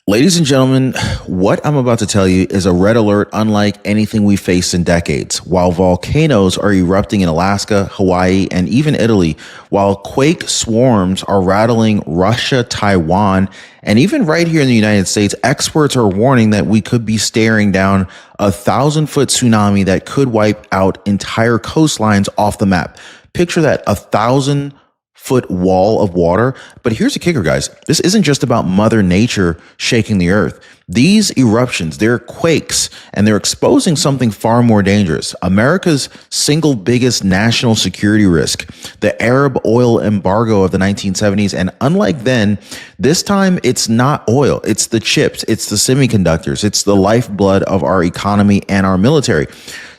Ladies and gentlemen, what I'm about to tell you is a red alert unlike anything we've faced in decades. While volcanoes are erupting in Alaska, Hawaii, and even Italy, while quake swarms are rattling Russia, Taiwan, and even right here in the United States, experts are warning that we could be staring down 1,000-foot tsunami that could wipe out entire coastlines off the map. Picture that, 1,000-foot wall of water. But here's the kicker, guys. This isn't just about Mother Nature shaking the earth. These eruptions, they're quakes, and they're exposing something far more dangerous. America's single biggest national security risk, the Arab oil embargo of the 1970s. And unlike then, this time it's not oil, it's the chips, it's the semiconductors, it's the lifeblood of our economy and our military.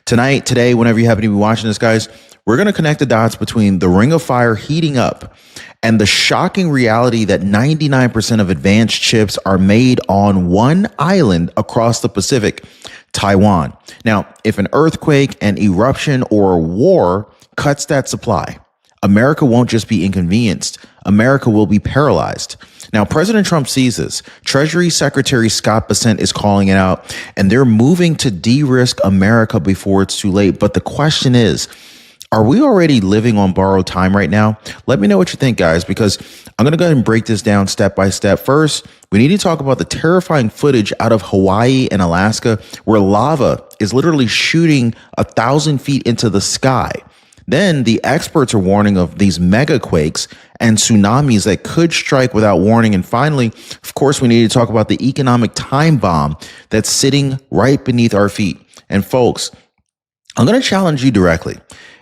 Tonight, today, whenever you happen to be watching this, guys, we're going to connect the dots between the ring of fire heating up and the shocking reality that 99% of advanced chips are made on one island across the Pacific, Taiwan. Now, if an earthquake, an eruption, or a war cuts that supply, America won't just be inconvenienced. America will be paralyzed. Now, President Trump sees this. Treasury Secretary Scott Bessent is calling it out, and they're moving to de-risk America before it's too late. But the question is, are we already living on borrowed time right now? Let me know what you think, guys, because I'm going to go ahead and break this down step by step. First, we need to talk about the terrifying footage out of Hawaii and Alaska where lava is literally shooting 1,000 feet into the sky. Then the experts are warning of these mega quakes and tsunamis that could strike without warning. And finally, of course, we need to talk about the economic time bomb that's sitting right beneath our feet. And folks, I'm going to challenge you directly.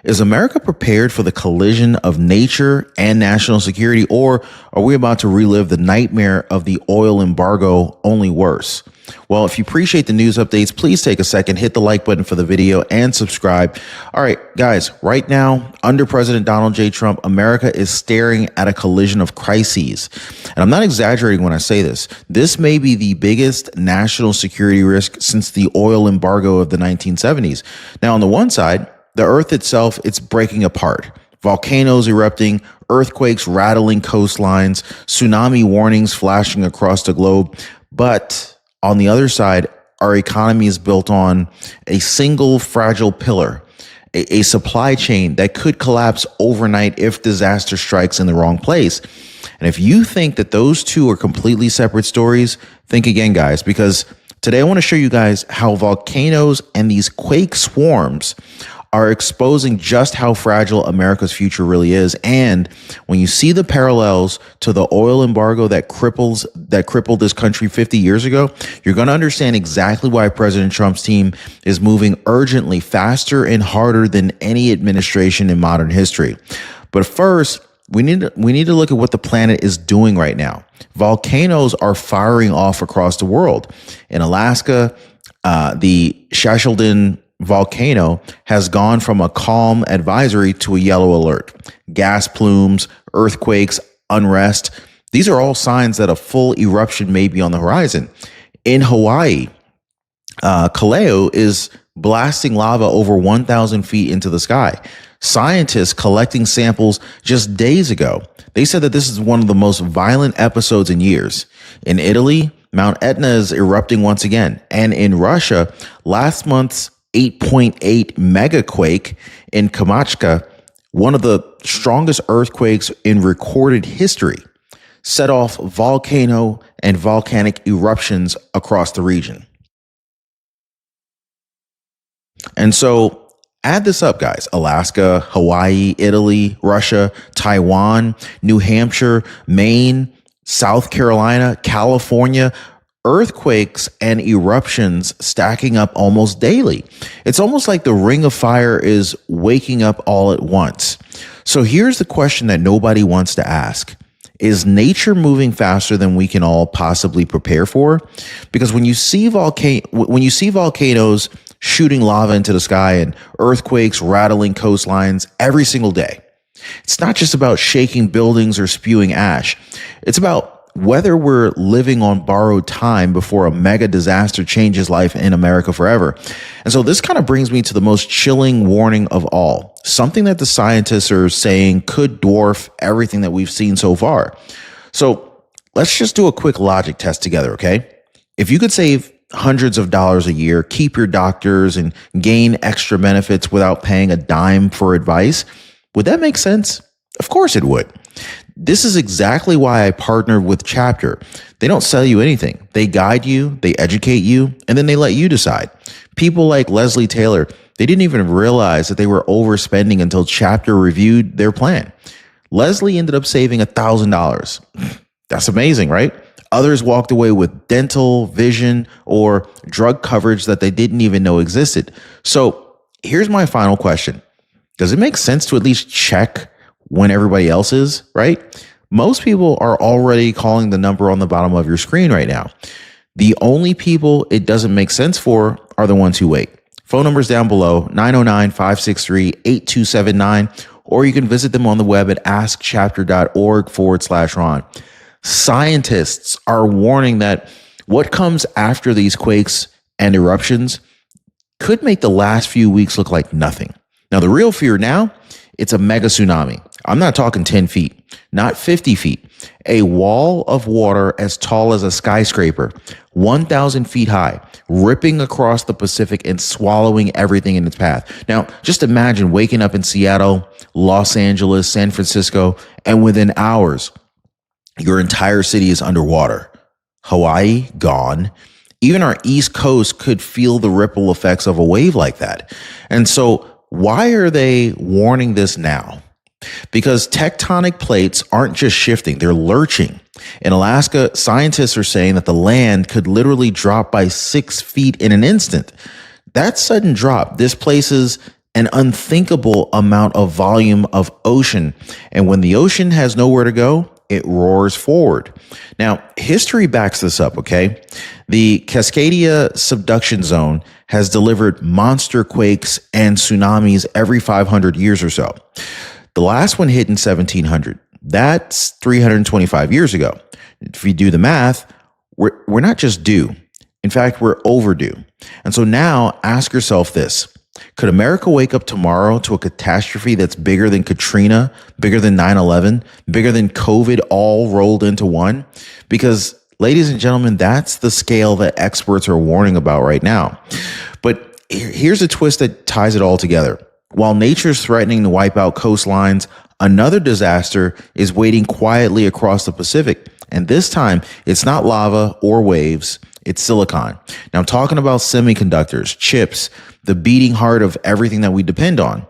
Is America prepared for the collision of nature and national security, or are we about to relive the nightmare of the oil embargo, only worse? Well, if you appreciate the news updates, please take a second, hit the like button for the video and subscribe. All right, guys, right now, under President Donald J. Trump, America is staring at a collision of crises. And I'm not exaggerating when I say this. This may be the biggest national security risk since the oil embargo of the 1970s. Now, on the one side, the earth itself, it's breaking apart. Volcanoes erupting, earthquakes rattling coastlines, tsunami warnings flashing across the globe. But on the other side, our economy is built on a single fragile pillar, a supply chain that could collapse overnight if disaster strikes in the wrong place. And if you think that those two are completely separate stories, think again, guys, because today I want to show you guys how volcanoes and these quake swarms are exposing just how fragile America's future really is. And when you see the parallels to the oil embargo that crippled this country 50 years ago, you're going to understand exactly why President Trump's team is moving urgently, faster and harder than any administration in modern history. But first, we need to look at what the planet is doing right now. Volcanoes are firing off across the world. In Alaska, the Shasheldin volcano has gone from a calm advisory to a yellow alert. Gas plumes, earthquakes, unrest. These are all signs that a full eruption may be on the horizon. In Hawaii, Kaleo is blasting lava over 1,000 feet into the sky. Scientists collecting samples just days ago, they said that this is one of the most violent episodes in years. In Italy, Mount Etna is erupting once again. And in Russia, last month's 8.8 mega quake in Kamchatka, one of the strongest earthquakes in recorded history, set off volcano and volcanic eruptions across the region. And so add this up, guys. Alaska, Hawaii, Italy, Russia, Taiwan, New Hampshire, Maine, South Carolina, California, earthquakes and eruptions stacking up almost daily. It's almost like the ring of fire is waking up all at once. So here's the question that nobody wants to ask. Is nature moving faster than we can all possibly prepare for? Because when you see volcanoes shooting lava into the sky and earthquakes rattling coastlines every single day, it's not just about shaking buildings or spewing ash. It's about whether we're living on borrowed time before a mega disaster changes life in America forever. And so this kind of brings me to the most chilling warning of all, something that the scientists are saying could dwarf everything that we've seen so far. So let's just do a quick logic test together, okay? If you could save hundreds of dollars a year, keep your doctors, and gain extra benefits without paying a dime for advice, would that make sense? Of course it would. This is exactly why I partnered with Chapter. They don't sell you anything. They guide you, they educate you, and then they let you decide. People like Leslie Taylor, they didn't even realize that they were overspending until Chapter reviewed their plan. Leslie ended up saving $1,000. That's amazing, right? Others walked away with dental, vision, or drug coverage that they didn't even know existed. So here's my final question. Does it make sense to at least check when everybody else is, right? Most people are already calling the number on the bottom of your screen right now. The only people it doesn't make sense for are the ones who wait. Phone numbers down below, 909-563-8279, or you can visit them on the web at askchapter.org/Ron. Scientists are warning that what comes after these quakes and eruptions could make the last few weeks look like nothing. Now, the real fear now, it's a mega-tsunami. I'm not talking 10 feet, not 50 feet. A wall of water as tall as a skyscraper, 1,000 feet high, ripping across the Pacific and swallowing everything in its path. Now, just imagine waking up in Seattle, Los Angeles, San Francisco, and within hours, your entire city is underwater. Hawaii, gone. Even our East Coast could feel the ripple effects of a wave like that. And so why are they warning this now? Because tectonic plates aren't just shifting, they're lurching. In Alaska, scientists are saying that the land could literally drop by 6 feet in an instant. That sudden drop displaces an unthinkable amount of volume of ocean. And when the ocean has nowhere to go, it roars forward. Now, history backs this up, okay? The Cascadia subduction zone has delivered monster quakes and tsunamis every 500 years or so. The last one hit in 1700. That's 325 years ago. If you do the math, we're not just due. In fact, we're overdue. And so now ask yourself this. Could America wake up tomorrow to a catastrophe that's bigger than Katrina, bigger than 9/11, bigger than COVID all rolled into one? Because, ladies and gentlemen, that's the scale that experts are warning about right now. But here's a twist that ties it all together. While nature's threatening to wipe out coastlines, another disaster is waiting quietly across the Pacific. And this time, it's not lava or waves, it's silicon. Now, I'm talking about semiconductors, chips, the beating heart of everything that we depend on.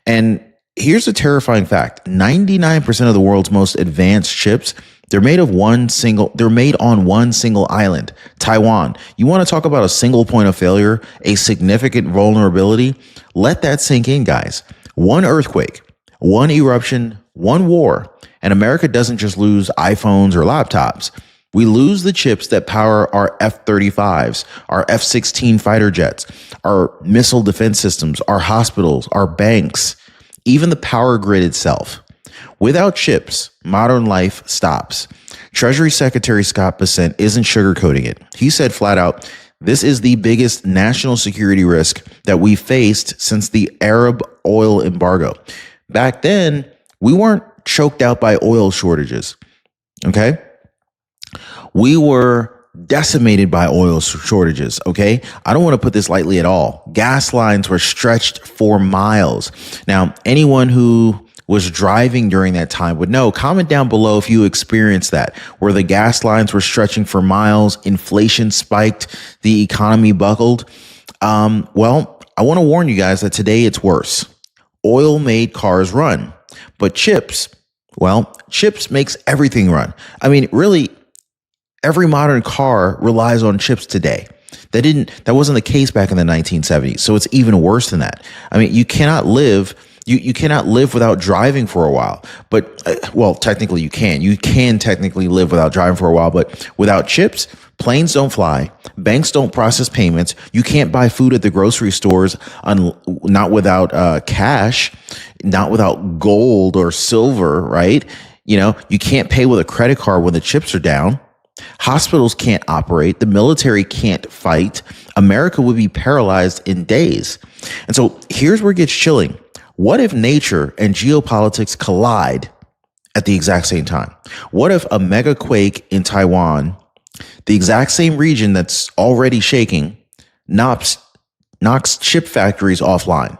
And here's a terrifying fact. 99% of the world's most advanced chips, they're made on one single island, Taiwan. You want to talk about a single point of failure, a significant vulnerability? Let that sink in, guys. One earthquake, one eruption, one war, and America doesn't just lose iPhones or laptops. We lose the chips that power our F-35s, our F-16 fighter jets, our missile defense systems, our hospitals, our banks, even the power grid itself. Without chips, modern life stops. Treasury Secretary Scott Bessent isn't sugarcoating it. He said flat out, this is the biggest national security risk that we faced since the Arab oil embargo. Back then, we weren't choked out by oil shortages, okay? We were decimated by oil shortages, okay? I don't want to put this lightly at all. Gas lines were stretched for miles. Now, anyone who was driving during that time would know. Comment down below if you experienced that, where the gas lines were stretching for miles, inflation spiked, the economy buckled. Well, I want to warn you guys that today it's worse. Oil made cars run, but chips makes everything run. I mean, really, every modern car relies on chips today. That wasn't the case back in the 1970s. So it's even worse than that. I mean, you cannot live without driving for a while. But technically you can. You can technically live without driving for a while, but without chips, planes don't fly, banks don't process payments, you can't buy food at the grocery stores not without cash, not without gold or silver, right? You know, you can't pay with a credit card when the chips are down. Hospitals can't operate. The military can't fight. America would be paralyzed in days. And so here's where it gets chilling. What if nature and geopolitics collide at the exact same time? What if a mega quake in Taiwan The exact same region that's already shaking knocks chip factories offline.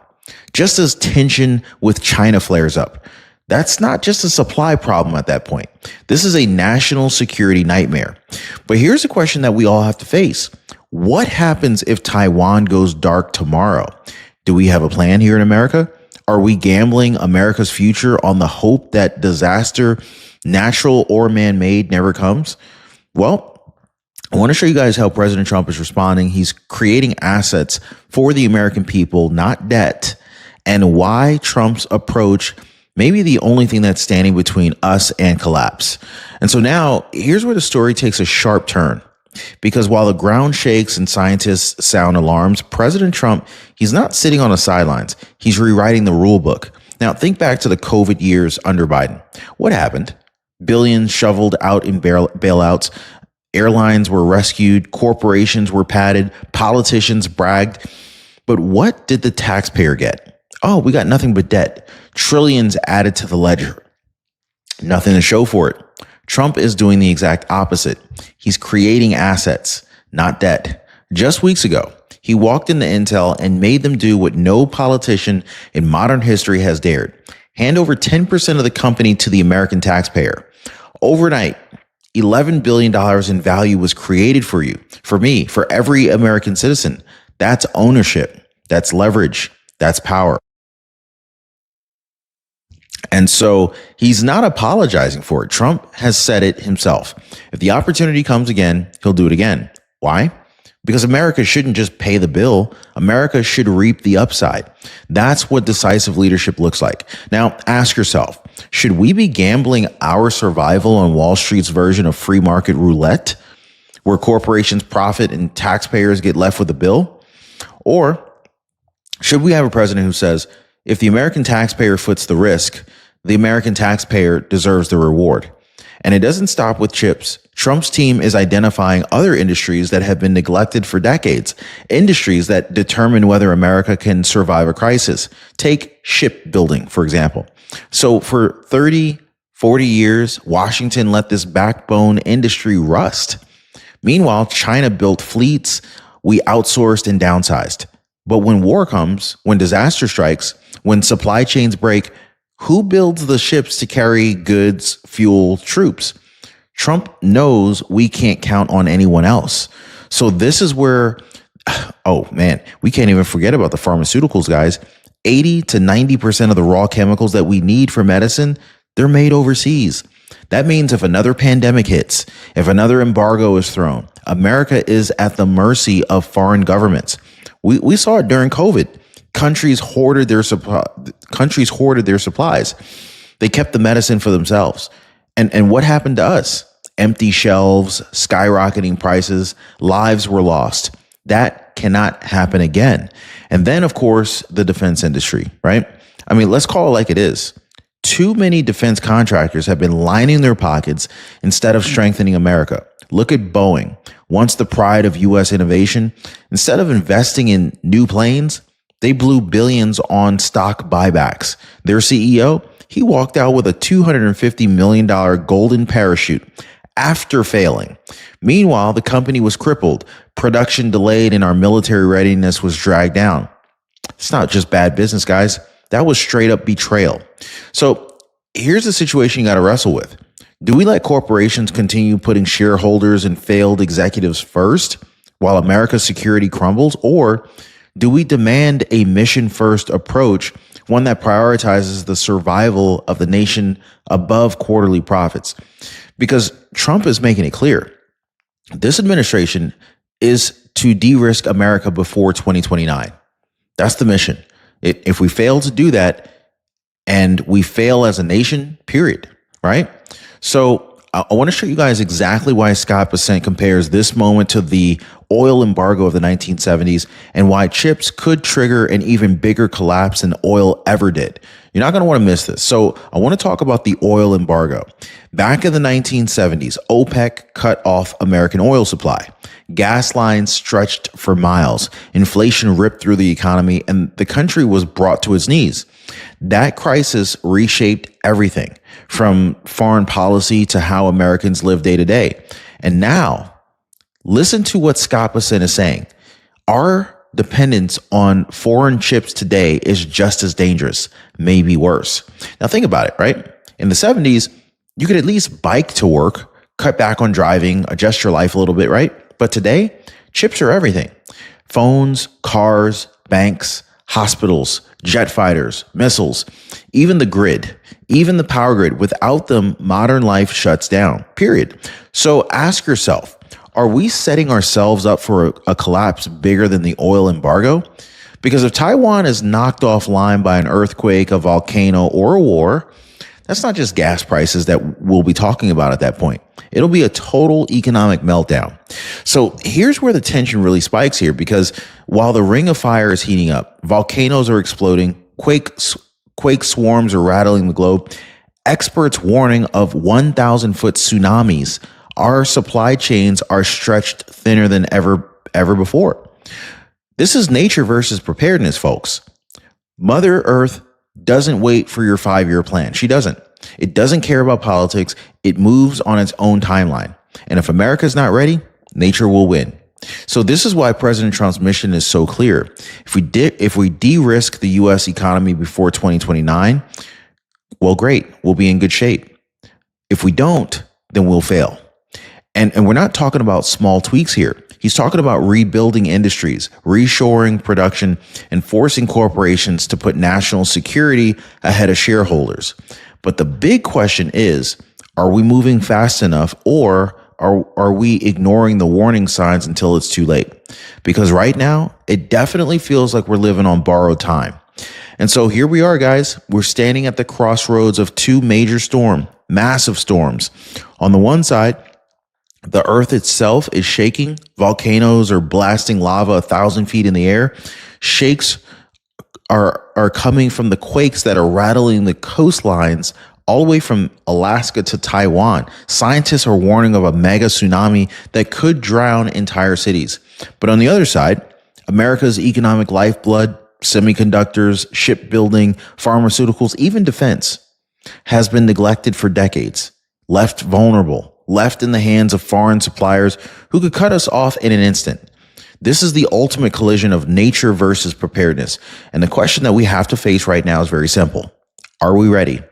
Just as tension with China flares up, that's not just a supply problem at that point. This is a national security nightmare. But here's a question that we all have to face. What happens if Taiwan goes dark tomorrow? Do we have a plan here in America? Are we gambling America's future on the hope that disaster, natural or man-made, never comes? Well, I want to show you guys how President Trump is responding. He's creating assets for the American people, not debt, and why Trump's approach may be the only thing that's standing between us and collapse. And so now here's where the story takes a sharp turn. Because while the ground shakes and scientists sound alarms, President Trump, he's not sitting on the sidelines. He's rewriting the rule book. Now, think back to the COVID years under Biden. What happened? Billions shoveled out in bailouts. Airlines were rescued. Corporations were padded. Politicians bragged. But what did the taxpayer get? Oh, we got nothing but debt. Trillions added to the ledger. Nothing to show for it. Trump is doing the exact opposite. He's creating assets, not debt. Just weeks ago, he walked into Intel and made them do what no politician in modern history has dared. Hand over 10% of the company to the American taxpayer. Overnight, $11 billion in value was created for you, for me, for every American citizen. That's ownership. That's leverage. That's power. And so he's not apologizing for it. Trump has said it himself. If the opportunity comes again, he'll do it again. Why? Because America shouldn't just pay the bill. America should reap the upside. That's what decisive leadership looks like. Now, ask yourself, should we be gambling our survival on Wall Street's version of free market roulette, where corporations profit and taxpayers get left with the bill? Or should we have a president who says, if the American taxpayer foots the risk, the American taxpayer deserves the reward? And it doesn't stop with chips. Trump's team is identifying other industries that have been neglected for decades, industries that determine whether America can survive a crisis. Take shipbuilding, for example. So for 30, 40 years, Washington let this backbone industry rust. Meanwhile, China built fleets, we outsourced and downsized. But when war comes, when disaster strikes, when supply chains break, who builds the ships to carry goods, fuel, troops? Trump knows we can't count on anyone else. So this is where, oh man, we can't even forget about the pharmaceuticals, guys. 80 to 90% of the raw chemicals that we need for medicine, they're made overseas. That means if another pandemic hits, if another embargo is thrown, America is at the mercy of foreign governments. We saw it during COVID. Countries hoarded their supplies. They kept the medicine for themselves. And what happened to us? Empty shelves, skyrocketing prices, lives were lost. That cannot happen again. And then, of course, the defense industry, right? I mean, let's call it like it is. Too many defense contractors have been lining their pockets instead of strengthening America. Look at Boeing. Once the pride of U.S. innovation, instead of investing in new planes, they blew billions on stock buybacks. Their CEO, he walked out with a $250 million golden parachute after failing. Meanwhile, the company was crippled, production delayed, and our military readiness was dragged down. It's not just bad business, guys. That was straight up betrayal. So here's the situation you got to wrestle with. Do we let corporations continue putting shareholders and failed executives first while America's security crumbles? Or do we demand a mission-first approach, one that prioritizes the survival of the nation above quarterly profits? Because Trump is making it clear. This administration is to de-risk America before 2029. That's the mission. If we fail to do that, and we fail as a nation, period, right? So I want to show you guys exactly why Scott Bessent compares this moment to the oil embargo of the 1970s and why chips could trigger an even bigger collapse than oil ever did. You're not going to want to miss this. So I want to talk about the oil embargo. Back in the 1970s, OPEC cut off American oil supply. Gas lines stretched for miles. Inflation ripped through the economy, and the country was brought to its knees. That crisis reshaped everything from foreign policy to how Americans live day to day. And now Listen to what Scott Bessent is saying. Our dependence on foreign chips today is just as dangerous, maybe worse. Now think about it, right? In the 70s, you could at least bike to work, cut back on driving, adjust your life a little bit, right? But today, chips are everything. Phones, cars, banks, hospitals, jet fighters, missiles, even the grid, even the power grid. Without them, modern life shuts down, period. So ask yourself, are we setting ourselves up for a collapse bigger than the oil embargo? Because if Taiwan is knocked offline by an earthquake, a volcano, or a war, that's not just gas prices that we'll be talking about at that point. It'll be a total economic meltdown. So here's where the tension really spikes here, because while the ring of fire is heating up, volcanoes are exploding, quake swarms are rattling the globe, experts warning of 1,000-foot tsunamis, our supply chains are stretched thinner than ever before. This is nature versus preparedness, folks. Mother Earth doesn't wait for your 5-year plan. She doesn't. It doesn't care about politics. It moves on its own timeline. And if America's not ready, nature will win. So this is why President Trump's mission is so clear. If we de-risk the U.S. economy before 2029, well, great. We'll be in good shape. If we don't, then we'll fail. And we're not talking about small tweaks here. He's talking about rebuilding industries, reshoring production, and forcing corporations to put national security ahead of shareholders. But the big question is, are we moving fast enough, or are we ignoring the warning signs until it's too late? Because right now, it definitely feels like we're living on borrowed time. And so here we are, guys. We're standing at the crossroads of two major massive storms. On the one side, the earth itself is shaking. Volcanoes are blasting lava 1,000 feet in the air. Shakes are coming from the quakes that are rattling the coastlines all the way from Alaska to Taiwan. Scientists are warning of a mega-tsunami that could drown entire cities. But on the other side, America's economic lifeblood, semiconductors, shipbuilding, pharmaceuticals, even defense, has been neglected for decades, left vulnerable, left in the hands of foreign suppliers who could cut us off in an instant. This is the ultimate collision of nature versus preparedness. And the question that we have to face right now is very simple. Are we ready?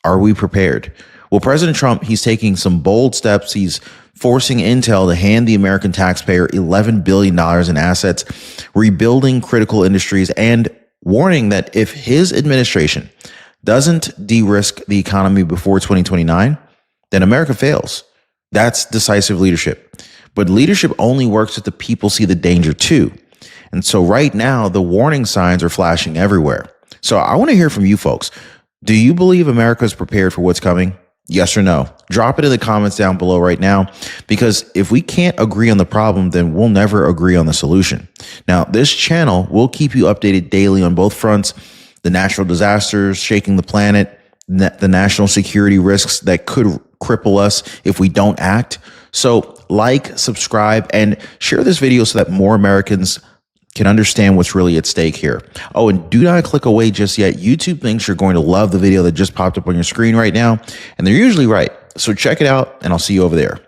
Are we prepared? Well, President Trump, he's taking some bold steps. He's forcing Intel to hand the American taxpayer $11 billion in assets, rebuilding critical industries, and warning that if his administration doesn't de-risk the economy before 2029, then America fails. That's decisive leadership. But leadership only works if the people see the danger too. And so right now, the warning signs are flashing everywhere. So I want to hear from you folks. Do you believe America is prepared for what's coming? Yes or no? Drop it in the comments down below right now, because if we can't agree on the problem, then we'll never agree on the solution. Now, this channel will keep you updated daily on both fronts: the natural disasters shaking the planet, the national security risks that could cripple us if we don't act. So like, subscribe, and share this video so that more Americans can understand what's really at stake here. Oh, and do not click away just yet. YouTube thinks you're going to love the video that just popped up on your screen right now, and they're usually right. So check it out, and I'll see you over there.